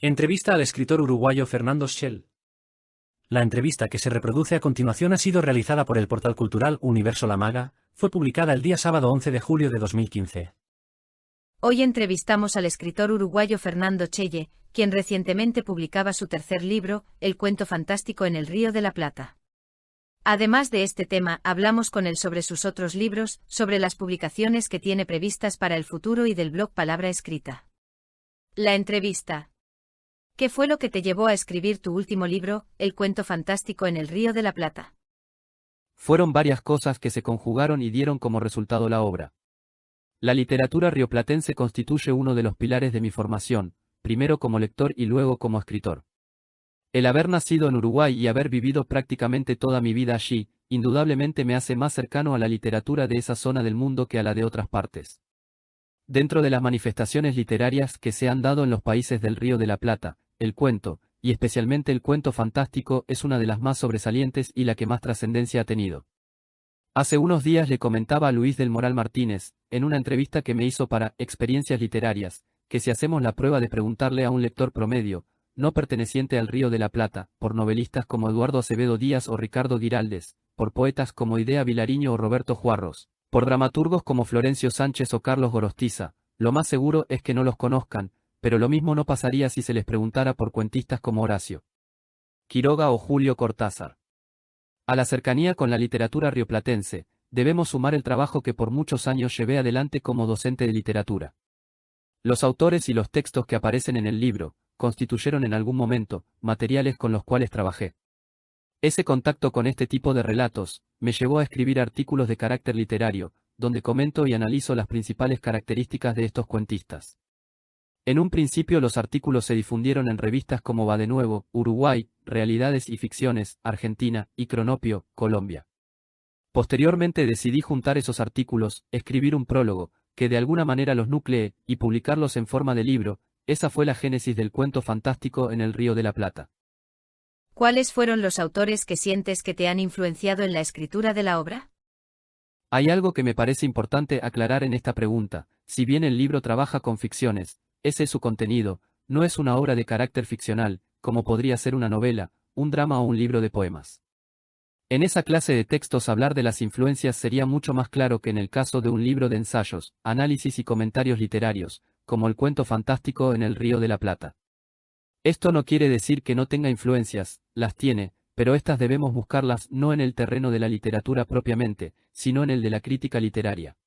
Entrevista al escritor uruguayo Fernando Schell. La entrevista que se reproduce a continuación ha sido realizada por el portal cultural Universo La Maga, fue publicada el día sábado 11 de julio de 2015. Hoy entrevistamos al escritor uruguayo Fernando Schell, quien recientemente publicaba su tercer libro, El cuento fantástico en el Río de la Plata. Además de este tema, hablamos con él sobre sus otros libros, sobre las publicaciones que tiene previstas para el futuro y del blog Palabra Escrita. La entrevista. ¿Qué fue lo que te llevó a escribir tu último libro, El cuento fantástico en el Río de la Plata? Fueron varias cosas que se conjugaron y dieron como resultado la obra. La literatura rioplatense constituye uno de los pilares de mi formación, primero como lector y luego como escritor. El haber nacido en Uruguay y haber vivido prácticamente toda mi vida allí, indudablemente me hace más cercano a la literatura de esa zona del mundo que a la de otras partes. Dentro de las manifestaciones literarias que se han dado en los países del Río de la Plata, el cuento, y especialmente el cuento fantástico, es una de las más sobresalientes y la que más trascendencia ha tenido. Hace unos días le comentaba a Luis del Moral Martínez, en una entrevista que me hizo para Experiencias Literarias, que si hacemos la prueba de preguntarle a un lector promedio, no perteneciente al Río de la Plata, por novelistas como Eduardo Acevedo Díaz o Ricardo Giraldes, por poetas como Idea Vilariño o Roberto Juarros, por dramaturgos como Florencio Sánchez o Carlos Gorostiza, lo más seguro es que no los conozcan, pero lo mismo no pasaría si se les preguntara por cuentistas como Horacio Quiroga o Julio Cortázar. A la cercanía con la literatura rioplatense, debemos sumar el trabajo que por muchos años llevé adelante como docente de literatura. Los autores y los textos que aparecen en el libro, constituyeron en algún momento, materiales con los cuales trabajé. Ese contacto con este tipo de relatos, me llevó a escribir artículos de carácter literario, donde comento y analizo las principales características de estos cuentistas. En un principio los artículos se difundieron en revistas como Va de Nuevo, Uruguay, Realidades y Ficciones, Argentina, y Cronopio, Colombia. Posteriormente decidí juntar esos artículos, escribir un prólogo, que de alguna manera los nuclee, y publicarlos en forma de libro. Esa fue la génesis del cuento fantástico en el Río de la Plata. ¿Cuáles fueron los autores que sientes que te han influenciado en la escritura de la obra? Hay algo que me parece importante aclarar en esta pregunta. Si bien el libro trabaja con ficciones, ese es su contenido, no es una obra de carácter ficcional, como podría ser una novela, un drama o un libro de poemas. En esa clase de textos hablar de las influencias sería mucho más claro que en el caso de un libro de ensayos, análisis y comentarios literarios, como el cuento fantástico en el Río de la Plata. Esto no quiere decir que no tenga influencias, las tiene, pero estas debemos buscarlas no en el terreno de la literatura propiamente, sino en el de la crítica literaria.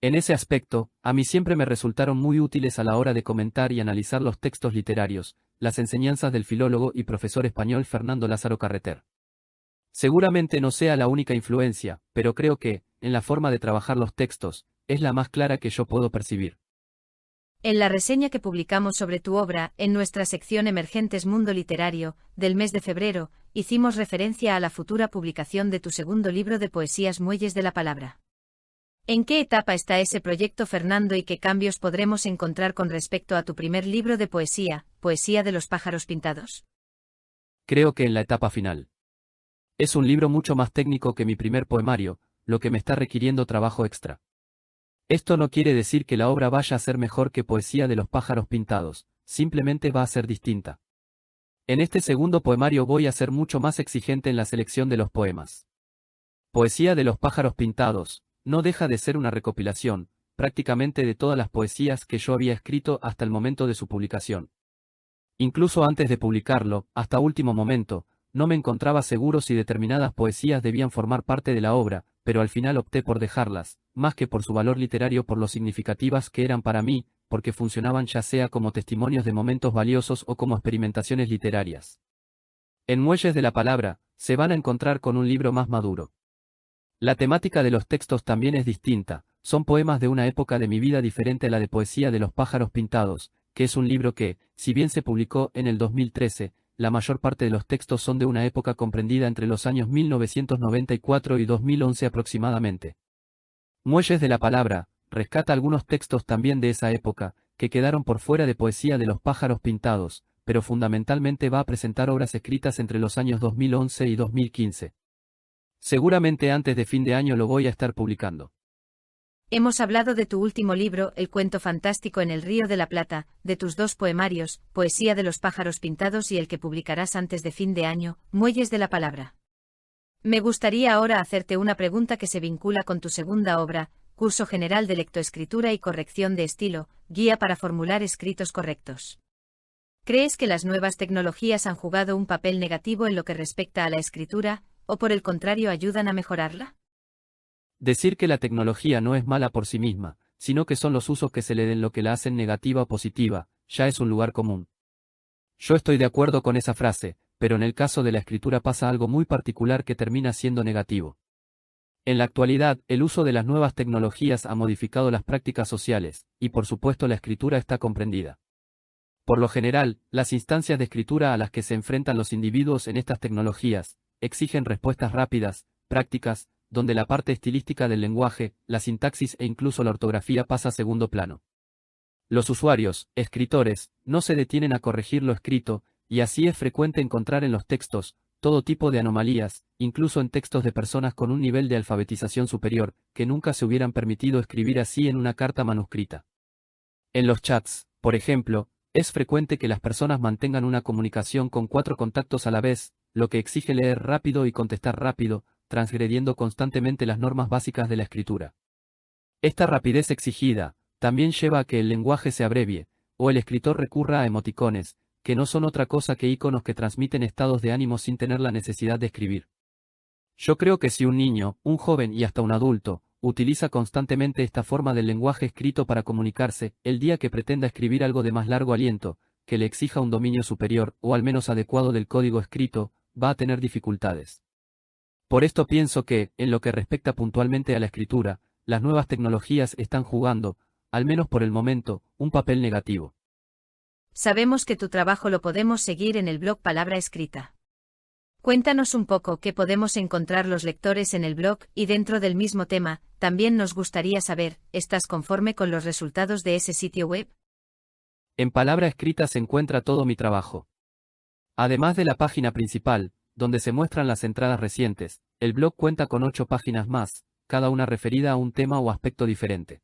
En ese aspecto, a mí siempre me resultaron muy útiles a la hora de comentar y analizar los textos literarios, las enseñanzas del filólogo y profesor español Fernando Lázaro Carreter. Seguramente no sea la única influencia, pero creo que, en la forma de trabajar los textos, es la más clara que yo puedo percibir. En la reseña que publicamos sobre tu obra, en nuestra sección Emergentes Mundo Literario, del mes de febrero, hicimos referencia a la futura publicación de tu segundo libro de poesías Muelles de la Palabra. ¿En qué etapa está ese proyecto, Fernando, y qué cambios podremos encontrar con respecto a tu primer libro de poesía, Poesía de los pájaros pintados? Creo que en la etapa final. Es un libro mucho más técnico que mi primer poemario, lo que me está requiriendo trabajo extra. Esto no quiere decir que la obra vaya a ser mejor que Poesía de los pájaros pintados, simplemente va a ser distinta. En este segundo poemario voy a ser mucho más exigente en la selección de los poemas. Poesía de los pájaros pintados no deja de ser una recopilación, prácticamente de todas las poesías que yo había escrito hasta el momento de su publicación. Incluso antes de publicarlo, hasta último momento, no me encontraba seguro si determinadas poesías debían formar parte de la obra, pero al final opté por dejarlas, más que por su valor literario, por lo significativas que eran para mí, porque funcionaban ya sea como testimonios de momentos valiosos o como experimentaciones literarias. En Muelles de la Palabra, se van a encontrar con un libro más maduro. La temática de los textos también es distinta, son poemas de una época de mi vida diferente a la de Poesía de los pájaros pintados, que es un libro que, si bien se publicó en el 2013, la mayor parte de los textos son de una época comprendida entre los años 1994 y 2011 aproximadamente. Muelles de la Palabra rescata algunos textos también de esa época, que quedaron por fuera de Poesía de los pájaros pintados, pero fundamentalmente va a presentar obras escritas entre los años 2011 y 2015. Seguramente antes de fin de año lo voy a estar publicando. Hemos hablado de tu último libro, El cuento fantástico en el Río de la Plata, de tus 2 poemarios, Poesía de los pájaros pintados y el que publicarás antes de fin de año, Muelles de la palabra. Me gustaría ahora hacerte una pregunta que se vincula con tu segunda obra, Curso General de Lectoescritura y Corrección de Estilo, Guía para formular escritos correctos. ¿Crees que las nuevas tecnologías han jugado un papel negativo en lo que respecta a la escritura, o por el contrario ayudan a mejorarla? Decir que la tecnología no es mala por sí misma, sino que son los usos que se le den lo que la hacen negativa o positiva, ya es un lugar común. Yo estoy de acuerdo con esa frase, pero en el caso de la escritura pasa algo muy particular que termina siendo negativo. En la actualidad, el uso de las nuevas tecnologías ha modificado las prácticas sociales, y por supuesto la escritura está comprendida. Por lo general, las instancias de escritura a las que se enfrentan los individuos en estas tecnologías, exigen respuestas rápidas, prácticas, donde la parte estilística del lenguaje, la sintaxis e incluso la ortografía pasa a segundo plano. Los usuarios, escritores, no se detienen a corregir lo escrito, y así es frecuente encontrar en los textos todo tipo de anomalías, incluso en textos de personas con un nivel de alfabetización superior, que nunca se hubieran permitido escribir así en una carta manuscrita. En los chats, por ejemplo, es frecuente que las personas mantengan una comunicación con 4 contactos a la vez, lo que exige leer rápido y contestar rápido, transgrediendo constantemente las normas básicas de la escritura. Esta rapidez exigida también lleva a que el lenguaje se abrevie, o el escritor recurra a emoticones, que no son otra cosa que iconos que transmiten estados de ánimo sin tener la necesidad de escribir. Yo creo que si un niño, un joven y hasta un adulto, utiliza constantemente esta forma del lenguaje escrito para comunicarse, el día que pretenda escribir algo de más largo aliento, que le exija un dominio superior, o al menos adecuado del código escrito, va a tener dificultades. Por esto pienso que, en lo que respecta puntualmente a la escritura, las nuevas tecnologías están jugando, al menos por el momento, un papel negativo. Sabemos que tu trabajo lo podemos seguir en el blog Palabra Escrita. Cuéntanos un poco qué podemos encontrar los lectores en el blog, y dentro del mismo tema, también nos gustaría saber, ¿estás conforme con los resultados de ese sitio web? En Palabra Escrita se encuentra todo mi trabajo. Además de la página principal, donde se muestran las entradas recientes, el blog cuenta con 8 páginas más, cada una referida a un tema o aspecto diferente.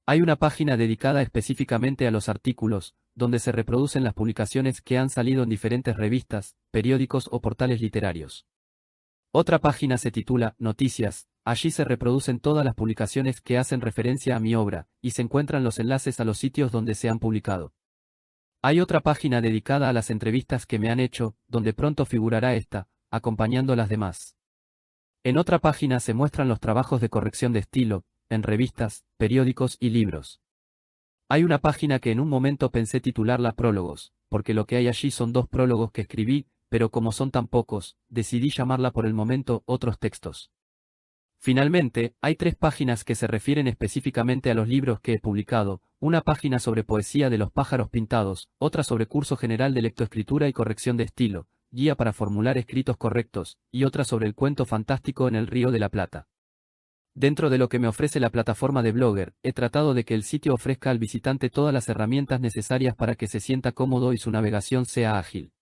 Hay una página dedicada específicamente a los artículos, donde se reproducen las publicaciones que han salido en diferentes revistas, periódicos o portales literarios. Otra página se titula Noticias, allí se reproducen todas las publicaciones que hacen referencia a mi obra, y se encuentran los enlaces a los sitios donde se han publicado. Hay otra página dedicada a las entrevistas que me han hecho, donde pronto figurará esta, acompañando las demás. En otra página se muestran los trabajos de corrección de estilo, en revistas, periódicos y libros. Hay una página que en un momento pensé titularla Prólogos, porque lo que hay allí son 2 prólogos que escribí, pero como son tan pocos, decidí llamarla por el momento Otros textos. Finalmente, hay 3 páginas que se refieren específicamente a los libros que he publicado, una página sobre Poesía de los pájaros pintados, otra sobre Curso General de Lectoescritura y Corrección de Estilo, Guía para formular escritos correctos, y otra sobre El cuento fantástico en el Río de la Plata. Dentro de lo que me ofrece la plataforma de Blogger, he tratado de que el sitio ofrezca al visitante todas las herramientas necesarias para que se sienta cómodo y su navegación sea ágil.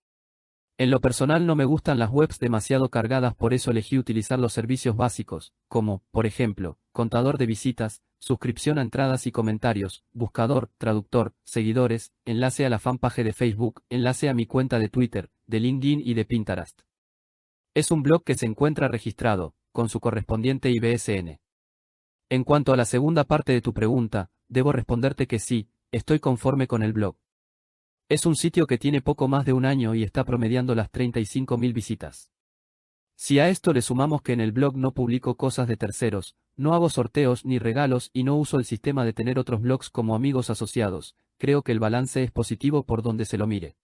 En lo personal no me gustan las webs demasiado cargadas, por eso elegí utilizar los servicios básicos, como, por ejemplo, contador de visitas, suscripción a entradas y comentarios, buscador, traductor, seguidores, enlace a la fanpage de Facebook, enlace a mi cuenta de Twitter, de LinkedIn y de Pinterest. Es un blog que se encuentra registrado, con su correspondiente IBSN. En cuanto a la segunda parte de tu pregunta, debo responderte que sí, estoy conforme con el blog. Es un sitio que tiene poco más de un año y está promediando las 35.000 visitas. Si a esto le sumamos que en el blog no publico cosas de terceros, no hago sorteos ni regalos y no uso el sistema de tener otros blogs como amigos asociados, creo que el balance es positivo por donde se lo mire.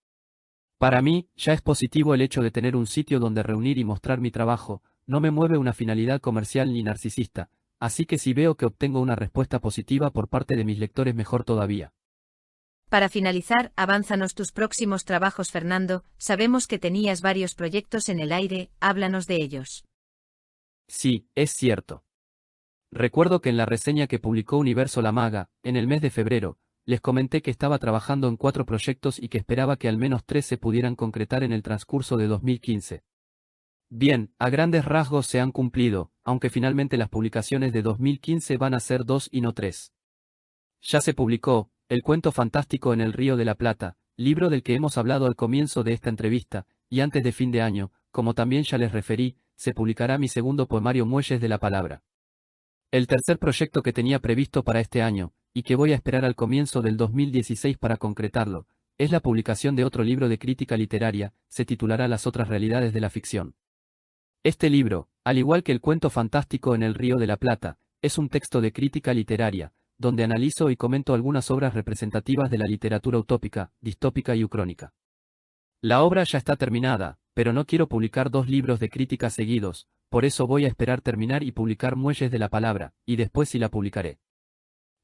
Para mí, ya es positivo el hecho de tener un sitio donde reunir y mostrar mi trabajo, no me mueve una finalidad comercial ni narcisista, así que si veo que obtengo una respuesta positiva por parte de mis lectores, mejor todavía. Para finalizar, avánzanos tus próximos trabajos, Fernando. Sabemos que tenías varios proyectos en el aire, háblanos de ellos. Sí, es cierto. Recuerdo que en la reseña que publicó Universo La Maga, en el mes de febrero, les comenté que estaba trabajando en 4 proyectos y que esperaba que al menos 3 se pudieran concretar en el transcurso de 2015. Bien, a grandes rasgos se han cumplido, aunque finalmente las publicaciones de 2015 van a ser 2 y no 3. Ya se publicó, El cuento fantástico en el Río de la Plata, libro del que hemos hablado al comienzo de esta entrevista, y antes de fin de año, como también ya les referí, se publicará mi segundo poemario Muelles de la Palabra. El tercer proyecto que tenía previsto para este año, y que voy a esperar al comienzo del 2016 para concretarlo, es la publicación de otro libro de crítica literaria, se titulará Las otras realidades de la ficción. Este libro, al igual que el cuento fantástico en el Río de la Plata, es un texto de crítica literaria, donde analizo y comento algunas obras representativas de la literatura utópica, distópica y ucrónica. La obra ya está terminada, pero no quiero publicar 2 libros de crítica seguidos, por eso voy a esperar terminar y publicar Muelles de la Palabra, y después sí la publicaré.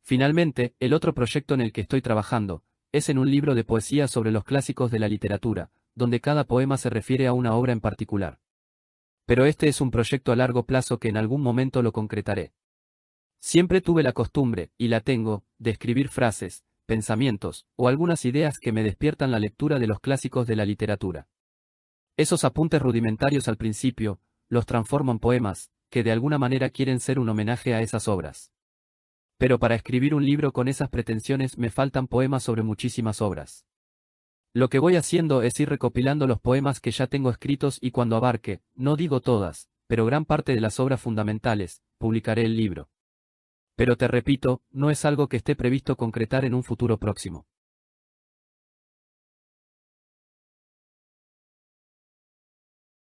Finalmente, el otro proyecto en el que estoy trabajando, es en un libro de poesía sobre los clásicos de la literatura, donde cada poema se refiere a una obra en particular. Pero este es un proyecto a largo plazo que en algún momento lo concretaré. Siempre tuve la costumbre, y la tengo, de escribir frases, pensamientos, o algunas ideas que me despiertan la lectura de los clásicos de la literatura. Esos apuntes rudimentarios al principio, los transformo en poemas, que de alguna manera quieren ser un homenaje a esas obras. Pero para escribir un libro con esas pretensiones me faltan poemas sobre muchísimas obras. Lo que voy haciendo es ir recopilando los poemas que ya tengo escritos y cuando abarque, no digo todas, pero gran parte de las obras fundamentales, publicaré el libro. Pero te repito, no es algo que esté previsto concretar en un futuro próximo.